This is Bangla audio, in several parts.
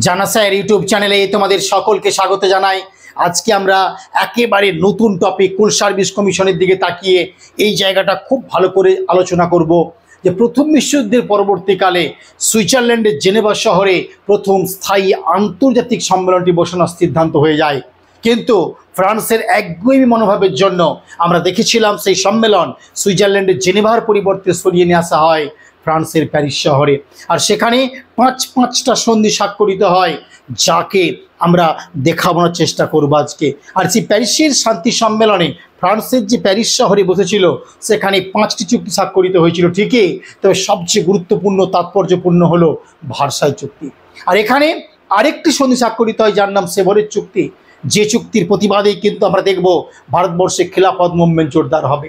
জানা স্যার ইউটিউব চ্যানেলে তোমাদের সকলকে স্বাগত জানাই। আজকে আমরা একেবারে নতুন টপিক কুল সার্ভিস কমিশনের দিকে তাকিয়ে এই জায়গাটা খুব ভালো করে আলোচনা করব যে প্রথম বিশ্বযুদ্ধের পরবর্তীকালে সুইজারল্যান্ডের জেনেভা শহরে প্রথম স্থায়ী আন্তর্জাতিক সম্মেলনটি বসানোর সিদ্ধান্ত হয়ে যায়। কিন্তু ফ্রান্সের একগুঁয়েমি মনোভাবের জন্য আমরা দেখেছিলাম সেই সম্মেলন সুইজারল্যান্ডের জেনেভার পরিবর্তে সরিয়ে নিয়ে আসা হয় ফ্রান্সের প্যারিস শহরে। আর সেখানে পাঁচটা সন্ধি স্বাক্ষরিত হয়, যাকে আমরা দেখানোর চেষ্টা করব আজকে। আর সেই প্যারিসের শান্তি সম্মেলনে ফ্রান্সের যে প্যারিস শহরে বসেছিল সেখানে 5টি চুক্তি স্বাক্ষরিত হয়েছিল ঠিকই, তবে সবচেয়ে গুরুত্বপূর্ণ তাৎপর্যপূর্ণ হলো ভার্সাই চুক্তি। আর এখানে আরেকটি সন্ধি স্বাক্ষরিত হয় যার নাম সেভরের চুক্তি, যে চুক্তির প্রতিবাদেই কিন্তু আমরা দেখব ভারতবর্ষে খিলাফত মুভমেন্ট জোরদার হবে।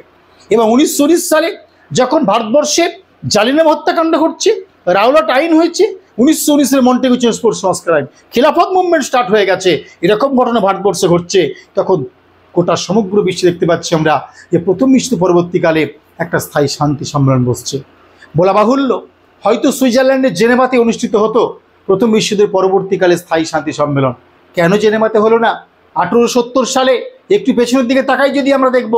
এবং 1919 সালে যখন ভারতবর্ষে জালিয়ানওয়ালা হত্যাকাণ্ড ঘটছে, রাওলাট আইন হয়েছে, 1919-এর মন্টেগু চেমসফোর্ড সংস্কার আইন, খিলাফত মুভমেন্ট স্টার্ট হয়ে গেছে, এরকম ঘটনা ভারতবর্ষে ঘটছে, তখন গোটা সমগ্র বিশ্বে দেখতে পাচ্ছি আমরা যে প্রথম বিশ্বযুদ্ধ পরবর্তীকালে একটা স্থায়ী শান্তি সম্মেলন বসছে। বলা বাহুল্য হয়তো সুইজারল্যান্ডের জেনেভাতে অনুষ্ঠিত হতো প্রথম বিশ্বযুদ্ধের পরবর্তীকালে স্থায়ী শান্তি সম্মেলন। কেন জেনেভাতে হলো না? 1870 সালে একটু পেছনের দিকে তাকাই যদি আমরা দেখব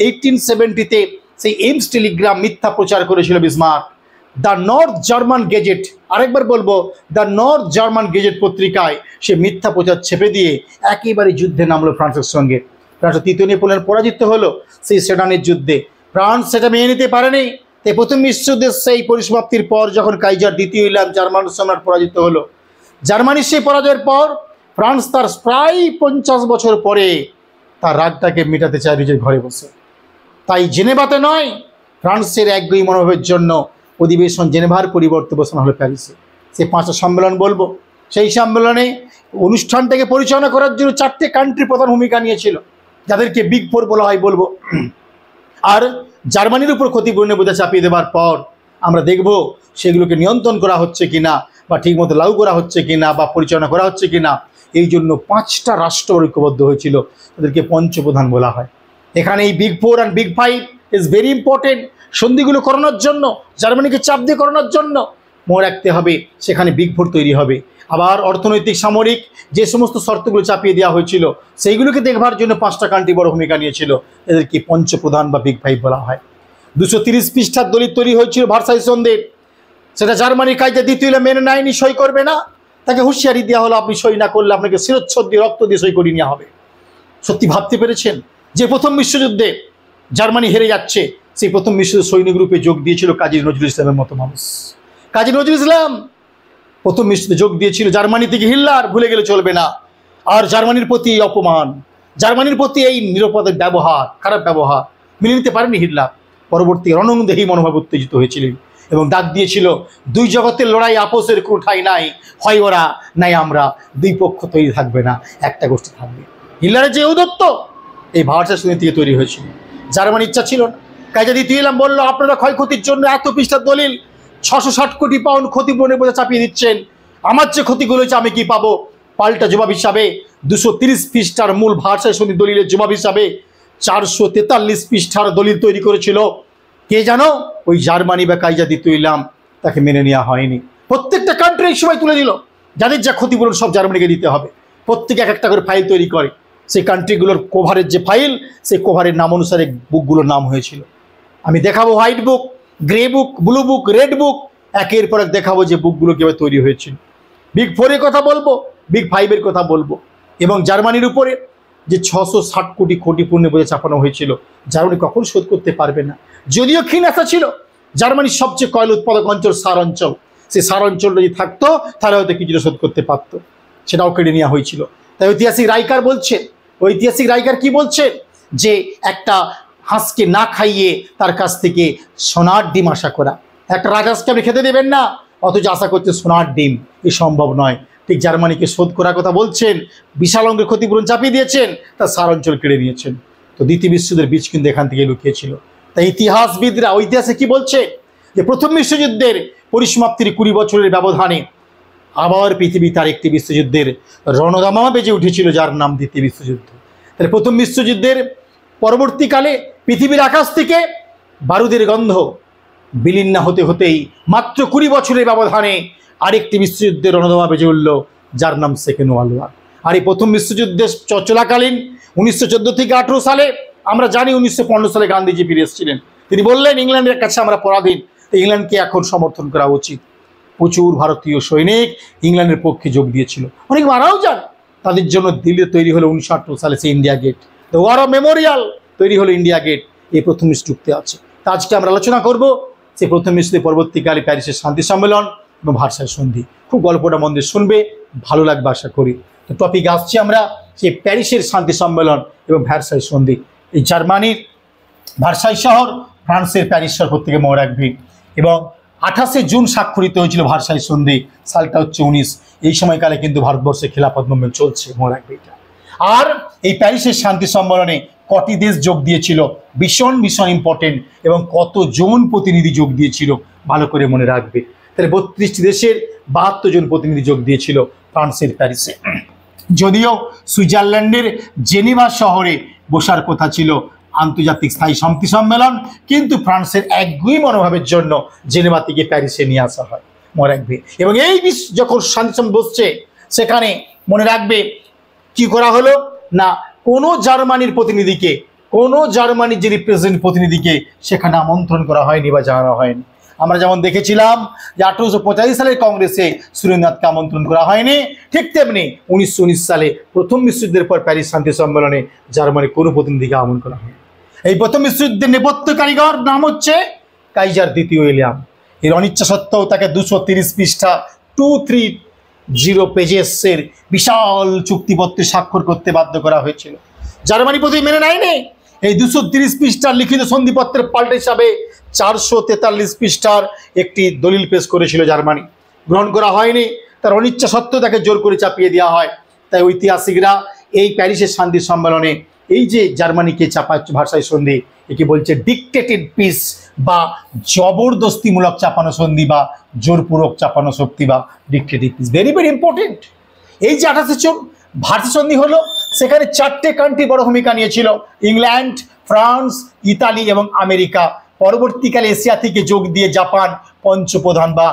1870-তে সেই এমস টেলিগ্রাম মিথ্যা প্রচার করেছিল Bismarck. The north German gazette, আরেকবার বলবো, দ্য নর্থ জার্মান গেজেট পত্রিকায় সে মিথ্যা প্রচার ছেপে দিয়ে একেবারে যুদ্ধে নামলো ফ্রান্সের সঙ্গে। ফ্রান্স তৃতীয় নেপোলিয়ন পরাজিত হলো সেই সেডানের যুদ্ধে। ফ্রান্স সেটা মেনে নিতে পারেনি। তাই প্রথম বিশ্বযুদ্ধের সেই পরিসমাপ্তির পর যখন কাইজার দ্বিতীয় উইলিয়াম জার্মান সম্রাট পরাজিত হলো, জার্মানির সেই পরাজয়ের পর ফ্রান্স তার প্রায় 50 বছর পরে তার রাগটাকে মেটাতে চায় নিজের ঘরে বসে। তাই জেনেভাতে নয়, ফ্রান্সের একগুঁয়েমি মনোভাবের জন্য অধিবেশন জেনেভার পরিবর্তে বসানো হলো প্যারিসে। সেই 5টা সম্মেলন বলবো। সেই সম্মেলনে অনুষ্ঠানটাকে পরিচালনা করার জন্য 4টে কান্ট্রি প্রধান ভূমিকা নিয়েছিল, যাদেরকে বিগ ফোর বলা হয় বলবো। আর জার্মানির উপর ক্ষতিপূরণের বোঝা চাপিয়ে দেওয়ার পর আমরা দেখব সেগুলোকে নিয়ন্ত্রণ করা হচ্ছে কিনা, বা ঠিকমতো লাগু করা হচ্ছে কিনা, বা পরিচালনা করা হচ্ছে কিনা। এই জন্য 5টা রাষ্ট্র ঐক্যবদ্ধ হয়েছিল, তাদেরকে পঞ্চপ্রধান বলা হয়। এখানে এই big four and big five is very important. সন্ধিগুলো করানোর জন্য, জার্মানিকে চাপ দিয়ে করানোর জন্য মনে রাখতে হবে সেখানে বিগ ফোর তৈরি হবে। আবার অর্থনৈতিক সামরিক যে সমস্ত শর্তগুলো চাপিয়ে দেওয়া হয়েছিল সেইগুলোকে দেখবার জন্য 5টা কান্ট্রি বড় ভূমিকা নিয়েছিল, এদেরকে পঞ্চপ্রধান বা বিগ ফাইভ বলা হয়। 230 পৃষ্ঠার দলিল তৈরি হয়েছিল ভার্সাই সন্ধির, সেটা জার্মানির কাইজার দ্বিতীয় উইলিয়াম মেনে নেয়নি, সই করবে না। তাকে হুঁশিয়ারি দেওয়া হলো আপনি সই না করলে আপনাকে শিরচ্ছেদ দিয়ে রক্ত দিয়ে সই করিয়ে নেওয়া হবে। সত্যি ভাবতে পেরেছেন যে প্রথম বিশ্বযুদ্ধে জার্মানি হেরে যাচ্ছে, সেই প্রথম বিশ্বযুদ্ধ সৈনিক রূপে যোগ দিয়েছিল কাজী নজরুল ইসলামের মতো মানুষ। কাজী নজরুল ইসলাম প্রথম বিশ্বযুদ্ধে যোগ দিয়েছিল। জার্মানি থেকে হিটলার ভুলে গেলে চলবে না। আর জার্মানির প্রতি এই অপমান, জার্মানির প্রতি এই নিরাপদের ব্যবহার, খারাপ ব্যবহার মেনে নিতে পারেনি হিটলার। পরবর্তী রণংদেহী মনোভাব উত্তেজিত হয়েছিলেন এবং ডাক দিয়েছিল দুই জগতের লড়াই আপোষের কোনো ঠাঁই নাই, হয় ওরা নাই আমরা, দুই পক্ষ তৈরি থাকবে না, একটা গোষ্ঠী থাকবে। হিটলারের যে ঔদ্ধত্য এই ভার্সাই সন্ধি থেকে তৈরি হয়েছিল। জার্মানির ইচ্ছা ছিল না। কাইজার দ্বিতীয় উইলিয়াম বলল আপনারা ক্ষয়ক্ষতির জন্য এত পৃষ্ঠার দলিল, 660 কোটি পাউন্ড ক্ষতিপূরণের বোঝা চাপিয়ে দিচ্ছেন, আমার যে ক্ষতিগুলো হয়েছে আমি কি পাবো? পাল্টা জবাব হিসাবে 230 পৃষ্ঠার মূল ভার্সাই সন্ধি দলিলের জবাব হিসাবে 443 পৃষ্ঠার দলিল তৈরি করেছিল। কে জানো? ওই জার্মানি বা কাইজার দ্বিতীয় উইলিয়াম। তাকে মেনে নেওয়া হয়নি। প্রত্যেকটা কান্ট্রি এই সময় তুলে দিল যাদের যা ক্ষতিপূরণ সব জার্মানিকে দিতে হবে। প্রত্যেকে এক একটা করে ফাইল তৈরি করে। সেই কান্ট্রিগুলোর কভারের যে ফাইল, সেই কভারের নাম অনুসারে বুকগুলোর নাম হয়েছিল। আমি দেখাবো হোয়াইট বুক, গ্রে বুক, ব্লু বুক, রেড বুক, একের পর এক দেখাবো যে বুকগুলো কীভাবে তৈরি হয়েছিল। বিগ ফোরের কথা বলবো, বিগ ফাইভের কথা বলবো, এবং জার্মানির উপরে যে 660 কোটি ক্ষতিপূরণের বোঝা চাপানো হয়েছিল, জার্মানি কখন শোধ করতে পারবে না। যদিও ক্ষীণ আশা ছিল, জার্মানির সবচেয়ে কয়লা উৎপাদক অঞ্চল সার অঞ্চল, সেই সার অঞ্চলটা যদি থাকতো তাহলে হয়তো কিছুটা শোধ করতে পারত, সেটাও কেড়ে নেওয়া হয়েছিল। তাই ঐতিহাসিক রাইকার বলছেন, ঐতিহাসিক রাইকার কি বলছেন, যে একটা হাঁসকে না খাইয়ে তার কাছ থেকে সোনার ডিম আশা করা, একটা রাজহাঁসকে আপনি খেতে দেবেন না অথচ আশা করছে সোনার ডিম, এ সম্ভব নয়। ঠিক জার্মানিকে শোধ করার কথা বলছেন, বিশাল অঙ্কের ক্ষতিপূরণ চাপিয়ে দিয়েছেন, তার সার অঞ্চল কেড়ে নিয়েছেন। তো দ্বিতীয় বিশ্বযুদ্ধের বীজ কিন্তু এখান থেকে লুকিয়েছিল। তাই ইতিহাসবিদরা ঐতিহাসে কি বলছে, যে প্রথম বিশ্বযুদ্ধের পরিসমাপ্তির 20 বছরের ব্যবধানে আবার পৃথিবী তার একটি বিশ্বযুদ্ধের রণদামা বেজে উঠেছিল, যার নাম দ্বিতীয় বিশ্বযুদ্ধ। তাহলে প্রথম বিশ্বযুদ্ধের পরবর্তীকালে পৃথিবীর আকাশ থেকে বারুদের গন্ধ বিলীন না হতে হতেই মাত্র 20 বছরের ব্যবধানে আরেকটি বিশ্বযুদ্ধের রণদামা বেজে উঠল, যার নাম সেকেন্ড ওয়ার্ল্ড ওয়ার। আর এই প্রথম বিশ্বযুদ্ধের চলাকালীন 1914 থেকে 18 সালে, আমরা জানি 1915 সালে গান্ধীজি ফিরে এসেছিলেন। তিনি বললেন ইংল্যান্ডের কাছে আমরা পরাধীন, ইংল্যান্ডকে এখন সমর্থন করা উচিত। প্রচুর ভারতীয় সৈনিক ইংল্যান্ডের পক্ষে যোগ দিয়েছিল, অনেক মারাও যান। তাদের জন্য দিল্লিতে তৈরি হলো 1918 সালে সেই India gate, the war of memorial তৈরি হলো ইন্ডিয়া গেট। এই প্রথম চুক্তি আছে। তা আজকে আমরা আলোচনা করব সেই প্রথম বিশ্বযুদ্ধের পরবর্তীকালে প্যারিসের শান্তি সম্মেলন এবং ভার্সাই সন্ধি। খুব গল্পটা মন দিয়ে শুনবে, ভালো লাগবে আশা করি। তো টপিক আসছি আমরা সেই প্যারিসের শান্তি সম্মেলন এবং ভার্সাই সন্ধি। এই জার্মানির ভার্সাই শহর ফ্রান্সের প্যারিস শহর থেকে মনে রাখবে। এবং 28শে জুন স্বাক্ষরিত হয়েছিল ভার্সাই সন্ধি, সালটা হচ্ছে 19। এই সময়কালে কিন্তু ভারতবর্ষে খিলাফত মুভমেন্ট চলছে, মনে রাখবে এটা। আর এই প্যারিসের শান্তি সম্মেলনে কটি দেশ যোগ দিয়েছিল, ভীষণ ভীষণ ইম্পর্টেন্ট, এবং কতজন প্রতিনিধি যোগ দিয়েছিল ভালো করে মনে রাখবে। তাহলে 32টি দেশের 72 জন প্রতিনিধি যোগ দিয়েছিল ফ্রান্সের প্যারিসে। যদিও সুইজারল্যান্ডের জেনেভা শহরে বসার কথা ছিল আন্তর্জাতিক স্থায়ী শান্তি সম্মেলন, কিন্তু ফ্রান্সের একগুই মনোভাবের জন্য জেনেভা থেকে প্যারিসে নিয়ে আসা হয়, মনে রাখবে। এবং এই যখন শান্তি সম্মেলন বসছে, সেখানে মনে রাখবে কি করা হলো না, কোনো জার্মানির প্রতিনিধিকে, কোনো জার্মানির যে রিপ্রেজেন্ট প্রতিনিধিকে সেখানে আমন্ত্রণ করা হয়নি বা জানানো হয়নি। আমরা যেমন দেখেছিলাম যে 1885 সালের কংগ্রেসে সুরেন্দ্রনাথকে আমন্ত্রণ করা হয়নি, ঠিক তেমনি 1919 সালে প্রথম বিশ্বযুদ্ধের পর প্যারিস শান্তি সম্মেলনে জার্মানির কোনো প্রতিনিধিকে আমন্ত্রণ করা হয়নি। এই প্রথম বিশ্বযুদ্ধের নেপথ্য কারিগর নাম হচ্ছে কাইজার দ্বিতীয় উইলিয়াম। এর অনিচ্ছা সত্ত্বেও তাকে 230 পৃষ্ঠা 230 পেজেসের বিশাল চুক্তিপত্রে স্বাক্ষর করতে বাধ্য করা হয়েছিল। জার্মানি প্রতি মেনে নেয়নি। এই 230 পৃষ্ঠার লিখিত সন্ধিপত্রের পাল্টা হিসাবে 443 পৃষ্ঠার একটি দলিল পেশ করেছিল জার্মানি, গ্রহণ করা হয়নি। তার অনিচ্ছা সত্ত্বেও তাকে জোর করে চাপিয়ে দেওয়া হয়। তাই ঐতিহাসিকরা এই প্যারিসের শান্তি সম্মেলনে এই যে জার্মানিকে চাপা ভার্সাই সন্ধি, একে বলছে ডিকটেটেড পিস বা জবরদস্তিমূলক চাপানো সন্ধি বা জোরপূর্বক চাপানো শক্তি বা ডিকটেটিভ পিস। Very very important. এই যে 28শে জুন ভার্সাই সন্ধি হলো, সেখানে 4টে কান্ট্রি বড় ভূমিকা নিয়েছিল, ইংল্যান্ড, ফ্রান্স, ইতালি এবং আমেরিকা। পরবর্তীকালে এশিয়া থেকে যোগ দিয়ে জাপান পঞ্চপ্রধান বা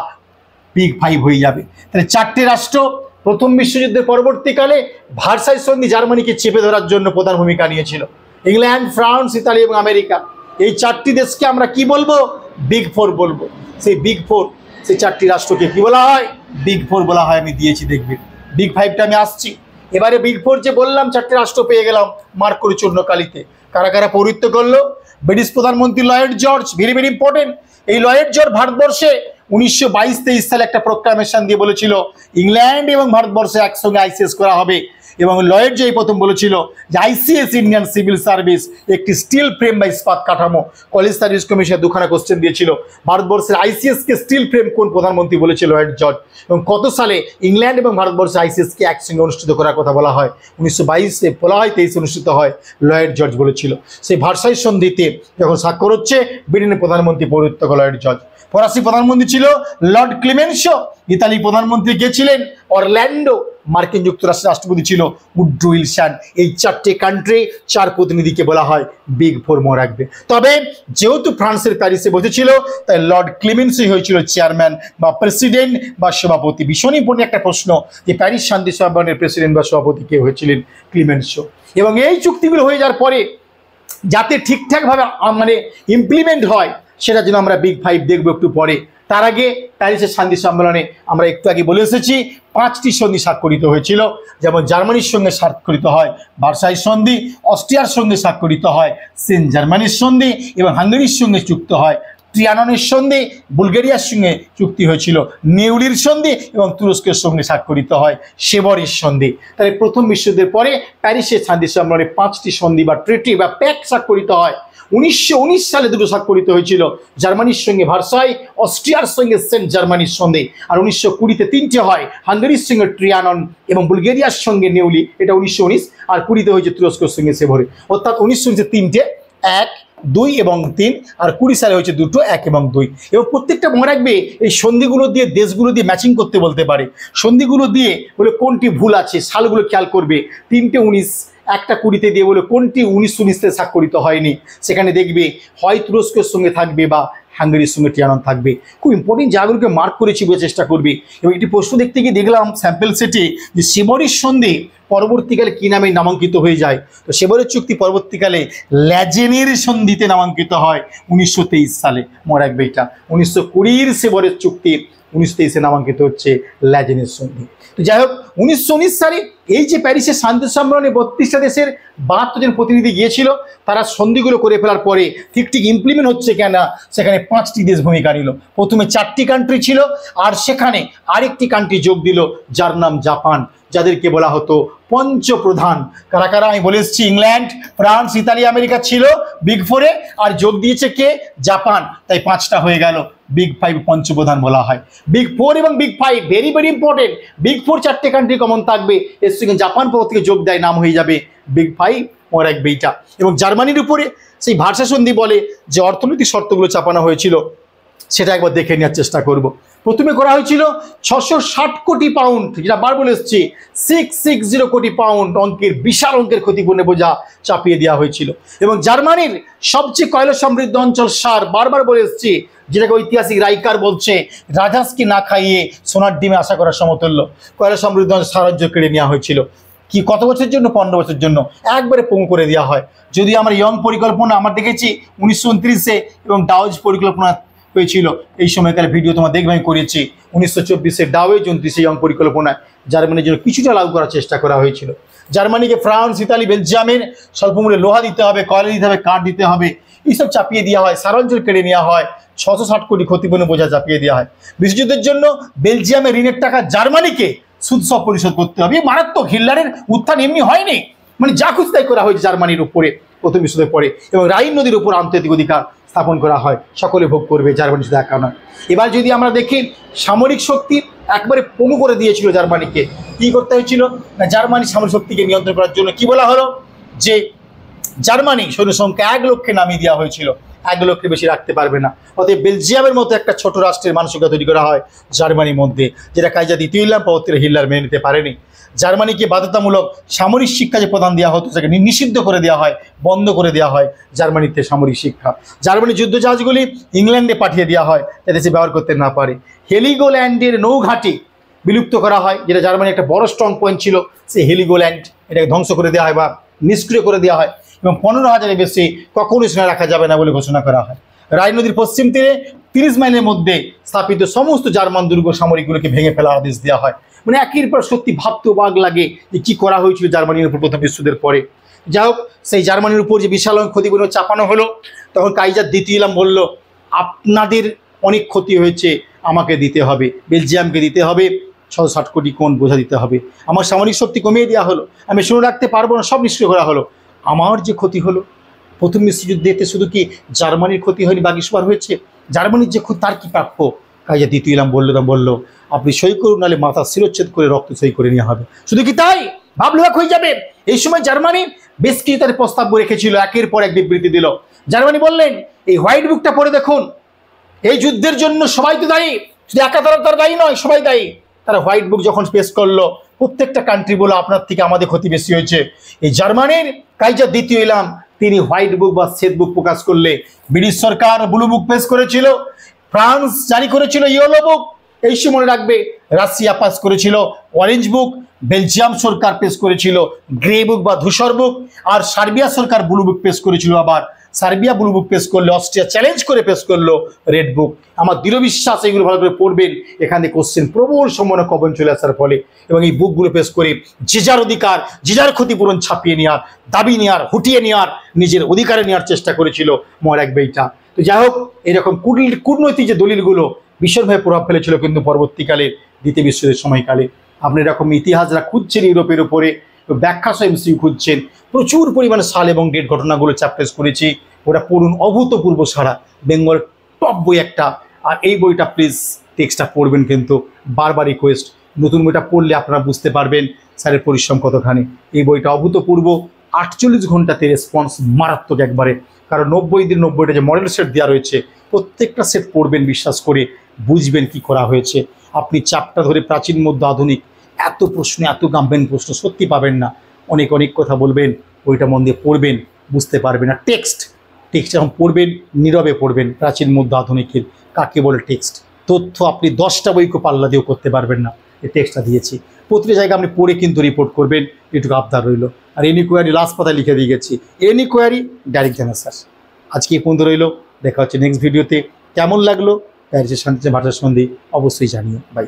বিগ 5 হয়ে যাবে। তাহলে 4টে রাষ্ট্র প্রথম বিশ্বযুদ্ধের পরবর্তীকালে ভার্সাই সন্ধি জার্মানিকে চেপে ধরার জন্য প্রধান ভূমিকা নিয়েছিল। ইংল্যান্ড, ফ্রান্স, ইতালি এবং আমেরিকা, এই 4টি দেশকে আমরা কি বলবো, বিগ 4 বলবো। সেই বিগ 4, সেই 4টি রাষ্ট্রকে কি বলা হয়, বিগ 4 বলা হয়। আমি দিয়েছি, দেখবেন বিগ 5টা আমি আসছি। এবারে বিগ 4 যে বললাম 4টে রাষ্ট্র পেয়ে গেলাম, মার্ক করে চূর্ণকালীতে। কারা কারা পৌরোহিত্য করলো, ব্রিটিশ প্রধানমন্ত্রী Lloyd George, very very important. এই লয়েড জর্জ ভারতবর্ষে 1922-23 সালে একটা প্রোক্লামেশন দিয়ে বলেছিল ইংল্যান্ড এবং ভারতবর্ষে একসঙ্গে আইসিএস করা হবে। এবং লয়েড যে প্রথম বলেছিল যে আইসিএস ইন্ডিয়ান সিভিল সার্ভিস একটি স্টিল ফ্রেম বা ইস্পাত কাঠামো। কলেজ সার্ভিস কমিশন 2খানা কোশ্চেন দিয়েছিল, ভারতবর্ষের আইসিএসকে স্টিল ফ্রেম কোন প্রধানমন্ত্রী বলেছিল, লয়েড জর্জ। এবং কত সালে ইংল্যান্ড এবং ভারতবর্ষে আইসিএসকে একসঙ্গে অনুষ্ঠিত করার কথা বলা হয়, 1922-এ বলা হয়, 23 অনুষ্ঠিত হয়, লয়েড জর্জ বলেছিল। সেই ভার্সাই সন্ধিতে যখন স্বাক্ষর হচ্ছে, ব্রিটেনের প্রধানমন্ত্রী পৌরোহিত্য লয়েড জর্জ। ফরাসি প্রধানমন্ত্রী ছিল লর্ড ক্লেমেন্সো, ইতালি প্রধানমন্ত্রী কে ছিলেন, অরল্যান্ডো, মার্কিন যুক্তরাষ্ট্রের রাষ্ট্রপতি ছিল উড্রো উইলসন। এই 4টে কান্ট্রি 4 প্রতিনিধিকে বলা হয় বিগ 4, মনে রাখবে। তবে যেহেতু ফ্রান্সের প্যারিসে বসেছিল, তাই লর্ড ক্লেমেন্সি হয়েছিল চেয়ারম্যান বা প্রেসিডেন্ট বা সভাপতি। ভীষণ ইম্পর্টেন্ট একটা প্রশ্ন যে প্যারিস শান্তি সম্মেলনের প্রেসিডেন্ট বা সভাপতি কে হয়েছিলেন, ক্লেমেন্সো। এবং এই চুক্তিগুলো হয়ে যাওয়ার পরে যাতে ঠিকঠাকভাবে মানে ইমপ্লিমেন্ট হয়, সেটা যেন আমরা বিগ 5 দেখবো একটু পরে। তার আগে প্যারিসের শান্তি সম্মেলনে আমরা একটু আগে বলে এসেছি 5টি সন্ধি স্বাক্ষরিত হয়েছিল। যেমন জার্মানির সঙ্গে স্বাক্ষরিত হয় ভার্সাই সন্ধি, অস্ট্রিয়ার সঙ্গে স্বাক্ষরিত হয় সেন্ট জার্মানির সন্ধি, এবং হাঙ্গেরির সঙ্গে যুক্ত হয় ট্রিয়াননের সন্ধি, বুলগেরিয়ার সঙ্গে চুক্তি হয়েছিল নিউলির সন্ধি, এবং তুরস্কের সঙ্গে স্বাক্ষরিত হয় সেবরের সন্ধি। তাহলে প্রথম বিশ্বযুদ্ধের পরে প্যারিসের শান্তি সম্মেলনে 5টি সন্ধি বা ট্রিটি বা প্যাক্ট স্বাক্ষরিত হয়। 1919 সালে 2টো স্বাক্ষরিত হয়েছিল, জার্মানির সঙ্গে ভার্সাই, অস্ট্রিয়ার সঙ্গে সেন্ট জার্মানির সন্ধি। আর 1920-তে 3টে হয়, হাঙ্গেরির সঙ্গে ট্রিয়ানন এবং বুলগেরিয়ার সঙ্গে নিউলি, এটা 1919। আর 20-তে হয়েছে তুরস্কের সঙ্গে সেভরে। অর্থাৎ 1919-এ 3টে, 1, 2 এবং 3, আর 20 সালে হয়েছে 2টো, 1 এবং 2। এবং প্রত্যেকটা মনে রাখবে এই সন্ধিগুলো দিয়ে, দেশগুলো দিয়ে ম্যাচিং করতে বলতে পারে। সন্ধিগুলো দিয়ে বলে কোনটি ভুল আছে, সালগুলো খেয়াল করবে। 3টে 19, একটা 20-তে দিয়ে বলে কোনটি 1919-তে স্বাক্ষরিত হয়নি। সেখানে দেখবে হয় তুরস্কের সঙ্গে থাকবে বা হাঙ্গেরির সঙ্গে টিয়ানন থাকবে। খুব ইম্পর্টেন্ট জায়গাগুলোকে মার্ক করেছি, বোঝার চেষ্টা করবি। এবং একটি প্রশ্ন দেখতে গিয়ে দেখলাম স্যাম্পেল সেটে যে সেবরের সন্ধি পরবর্তীকালে কী নামে নামাঙ্কিত হয়ে যায়। তো সেবরের চুক্তি পরবর্তীকালে ল্যাজেনের সন্ধিতে নামাঙ্কিত হয় 1923 সালে। মনে রাখবে এটা 1920 সেবরের চুক্তি 1923 নামাঙ্কিত হচ্ছে ল্যাজেনের সন্ধি। তো যাই হোক 1919 সালে এই যে প্যারিসের শান্তি সম্মেলনে 32টা দেশের 72 জন প্রতিনিধি গিয়েছিল, তারা সন্ধিগুলো করে ফেলার পরে ঠিক ইমপ্লিমেন্ট হচ্ছে কেন সেখানে 5টি দেশ ভূমিকা নিল। প্রথমে 4টি কান্ট্রি ছিল, আর সেখানে আরেকটি কান্ট্রি যোগ দিল যার নাম জাপান, যাদেরকে বলা হতো পঞ্চপ্রধান। কারা কারা আমি বলে এসেছি, ইংল্যান্ড, ফ্রান্স, ইতালি, আমেরিকা ছিল বিগ ফোরে, আর যোগ দিয়েছে কে? জাপান। তাই 5টা হয়ে গেল, বিগ 5 পঞ্চপ্রধান বলা হয়। বিগ 4 এবং big 5 very very important. Big 4 4টে কান্ট্রি কমন থাকবে, এর সঙ্গে জাপান পর থেকে যোগ দেয়, নাম হয়ে যাবে বিগ 5। মনে রাখবে এইটা। এবং জার্মানির উপরে সেই ভার্সা সন্ধি বলে যে অর্থনৈতিক শর্তগুলো চাপানো হয়েছিল, সেটা একবার দেখে নেওয়ার চেষ্টা করব। প্রথমে করা হয়েছিল 660 কোটি পাউন্ড, যেটা বার বলে এসেছি 660 কোটি পাউন্ড অঙ্কের, বিশাল অঙ্কের ক্ষতিপূরণের বোঝা চাপিয়ে দেওয়া হয়েছিল। এবং জার্মানির সবচেয়ে কয়লা সমৃদ্ধ অঞ্চল সার, বারবার বলে এসেছি, যেটাকে ঐতিহাসিক রাইকার বলছে রাজাসকে না খাইয়ে সোনার ডিমে আশা করার সমতুল্য। কয়লা সমৃদ্ধ অঞ্চল সাহায্য কেড়ে নেওয়া হয়েছিল। কি কত বছরের জন্য? 15 বছরের জন্য একবারে পঙ্গু করে দেওয়া হয়। যদি আমার ইয়ং পরিকল্পনা আমরা দেখেছি 1929-এ, এবং ডাওজ পরিকল্পনা হয়েছিল এই সময়কালে, ভিডিও তোমার দেখবে আমি করেছি 1924-এ ডাওয়েজ 29-এ ইয়ং পরিকল্পনায় জার্মানির জন্য কিছুটা লাগু করার চেষ্টা করা হয়েছিল। জার্মানিকে ফ্রান্স, ইতালি, বেলজিয়ামের স্বল্পমূল্যে লোহা দিতে হবে, কয়লা দিতে হবে, কাঠ দিতে হবে, এইসব চাপিয়ে দেওয়া হয়। সারা অঞ্চল কেড়ে নেওয়া হয়, 660 কোটি ক্ষতিপূরণ বোঝা চাপিয়ে দেওয়া হয়। বিশ্বযুদ্ধের জন্য বেলজিয়ামের ঋণের টাকা জার্মানিকে সুদ সহ পরিশোধ করতে হবে। মারাত্মক। হিটলারের উত্থান এমনি হয়নি, মানে যা খুশি তাই করা হয়েছে জার্মানির উপরে প্রথম বিশ্বযুদ্ধের পরে। এবং রাইন নদীর উপর আন্তর্জাতিক অধিকার স্থাপন করা হয়, সকলে ভোগ করবে, জার্মানি শুধু একা নয়। এবার যদি আমরা দেখি সামরিক শক্তি একবারে পঙ্গু করে দিয়েছিল জার্মানিকে। কি করতে হয়েছিল না, জার্মানি সামরিক শক্তিকে নিয়ন্ত্রণ করার জন্য কি বলা হলো, যে জার্মানি সৈন্য সংখ্যা 1 লক্ষে নামিয়ে দেওয়া হয়েছিল, 1 লক্ষের বেশি রাখতে পারবে না। অতএব বেলজিয়ামের মতো একটা ছোট রাষ্ট্রের মানসিকতা তৈরি করা হয় জার্মানির মধ্যে, যেটা কাইজার দ্বিতীয় ইলাম পরবর্তীতে হিটলার মেনে নিতে পারেনি। জার্মানিকে বাধ্যতামূলক সামরিক শিক্ষা যে প্রদান দেওয়া হতো সেটাকে নিষিদ্ধ করে দেওয়া হয়, বন্ধ করে দেওয়া হয় জার্মানিতে সামরিক শিক্ষা। জার্মানির যুদ্ধজাহাজগুলি ইংল্যান্ডে পাঠিয়ে দেওয়া হয় যাতে সে ব্যবহার করতে না পারে। হেলিগোল্যান্ডের নৌঘাঁটি বিলুপ্ত করা হয়, যেটা জার্মানির একটা বড় স্ট্রং পয়েন্ট ছিল, সেই হেলিগোল্যান্ড এটাকে ধ্বংস করে দেওয়া হয় বা নিষ্ক্রিয় করে দেওয়া হয়। এবং 15,000-এর বেশি কখনোই সেনা রাখা যাবে না বলে ঘোষণা করা হয়। রাইন নদীর পশ্চিম তীরে 30 মাইলের মধ্যে স্থাপিত সমস্ত জার্মান দুর্গ সামরিকগুলোকে ভেঙে ফেলার আদেশ দেওয়া হয়। মানে একের পর সত্যি ভাবতে অবাক লাগে যে কী করা হয়েছিল জার্মানির উপর প্রথম বিশ্বযুদ্ধের পরে। যাই হোক, সেই জার্মানির উপর যে বিশাল ক্ষতিপূরণ চাপানো হলো, তখন কাইজার দ্বিতীয় ইলাম বলল, আপনাদের অনেক ক্ষতি হয়েছে, আমাকে দিতে হবে, বেলজিয়ামকে দিতে হবে 660 কোটি কোন বোঝা দিতে হবে। আমার সামরিক শক্তি কমিয়ে দেওয়া হলো, আমি শুনে রাখতে পারবো না, সব নিষ্ক্রিয় করা হলো। আমার যে ক্ষতি হলো প্রথম বিশ্বযুদ্ধেতে, শুধু কি জার্মানির ক্ষতি হয়নি, বাকি সবার হয়েছে। জার্মানির যে ক্ষতি তার কি প্রাপ্য? কাইজার দ্বিতীয় ইলাম বলল, আপনি সই করুন, নাহলে মাথা শিরোচ্ছেদ করে রক্ত সই করে নেওয়া হবে। শুধু কি তাই? ভাবলো এক হয়ে যাবে। এই সময় জার্মানি বেশ কিছু তার প্রস্তাব রেখেছিল, একের পর এক বিবৃতি দিল। জার্মানি বললেন, এই হোয়াইট বুকটা পড়ে দেখুন, এই যুদ্ধের জন্য সবাই তো দায়ী, শুধু একা তারা দায়ী নয়, সবাই দায়ী। তারা হোয়াইট বুক যখন পেশ করলো, প্রত্যেকটা কান্ট্রি বলো আপনার থেকে আমাদের ক্ষতি বেশি হয়েছে। এই জার্মানির কাইজার দ্বিতীয় ইলাম তিনি হোয়াইট বুক বা শ্বেত বুক প্রকাশ করলে, ব্রিটিশ সরকার ব্লু বুক পেশ করেছিল, ফ্রান্স জারি করেছিল ইয়েলো বুক, এই সময় মনে রাখবে রাশিয়া পাস করেছিল অরেঞ্জ বুক, বেলজিয়াম সরকার পেশ করেছিল গ্রে বুক বা ধূসর বুক, আর সার্বিয়া সরকার ব্লু বুক পেশ করেছিল। আবার সার্বিয়া ব্লু বুক পেশ করলে, অস্ট্রিয়া চ্যালেঞ্জ করে পেশ করলো রেড বুক। আমার দৃঢ় বিশ্বাস এগুলো ভালো করে পড়বেন, এখানে কোশ্চেন প্রবল সম্ভাবনা কমন চলে আসার ফলে। এবং এই বুকগুলো পেশ করে যে যার অধিকার, যে যার ক্ষতিপূরণ ছাপিয়ে নেওয়ার, দাবি নেওয়ার, হুটিয়ে নেওয়ার, নিজের অধিকারে নেওয়ার চেষ্টা করেছিল। মনে রাখবে এইটা। তো যাই হোক, এরকম কূটনৈতিক যে দলিলগুলো ভীষণভাবে প্রভাব ফেলেছিল কিন্তু পরবর্তীকালে দ্বিতীয় বিশ্বযুদ্ধের সময়কালে। আপনি এরকম ইতিহাসরা খুঁজছেন ইউরোপের উপরে, ব্যাখ্যা সহ এমসিকিউ খুঁজছেন, প্রচুর পরিমাণে সাল এবং ডেট ঘটনাগুলো চ্যাপ্টার্স করেছি, ওটা পড়ুন, অভূতপূর্ব সারা, বেঙ্গল টপ বই একটা। আর এই বইটা প্লিজ টেক্সটটা পড়বেন, কিন্তু বারবার রিকোয়েস্ট, নতুন বইটা পড়লে আপনারা বুঝতে পারবেন স্যারের পরিশ্রম কতখানি। এই বইটা অভূতপূর্ব, 48 ঘন্টাতে রেসপন্স মারাত্মক একবারে। কারণ 90 দিন 90টা যে মডেল সেট দেওয়া রয়েছে, প্রত্যেকটা সেট পড়বেন, বিশ্বাস করে বুঝবেন কি করা হয়েছে। আপনি চাপটা ধরে প্রাচীন মধ্য আধুনিক এত প্রশ্ন, এত গাম্ভীর প্রশ্ন সত্যি পাবেন না। অনেক কথা বলবেন, বইটা মন দিয়ে পড়বেন, বুঝতে পারবেন না। টেক্সট টেক্সট যখন পড়বেন নীরবে পড়বেন। প্রাচীন মধ্য আধুনিকের কাকে বলে টেক্সট, তথ্য আপনি 10টা বইকে পাল্লা দিয়েও করতে পারবেন না। এই টেক্সটটা দিয়েছি, প্রতিটা জায়গায় আপনি পড়ে কিন্তু রিপোর্ট করবেন, এটুকু আবদার রইল। আর এনি কোয়ারি লাস্ট পাতায় লিখে দিয়ে গেছি, এনি কোয়ারি ডাইরেক্ট অ্যান্সার। আজকে এই পর্যন্ত রইল, দেখা হচ্ছে নেক্সট ভিডিওতে। কেমন লাগলো প্যারিসের শান্তি ভাষার সন্ধি অবশ্যই জানিও। বাই।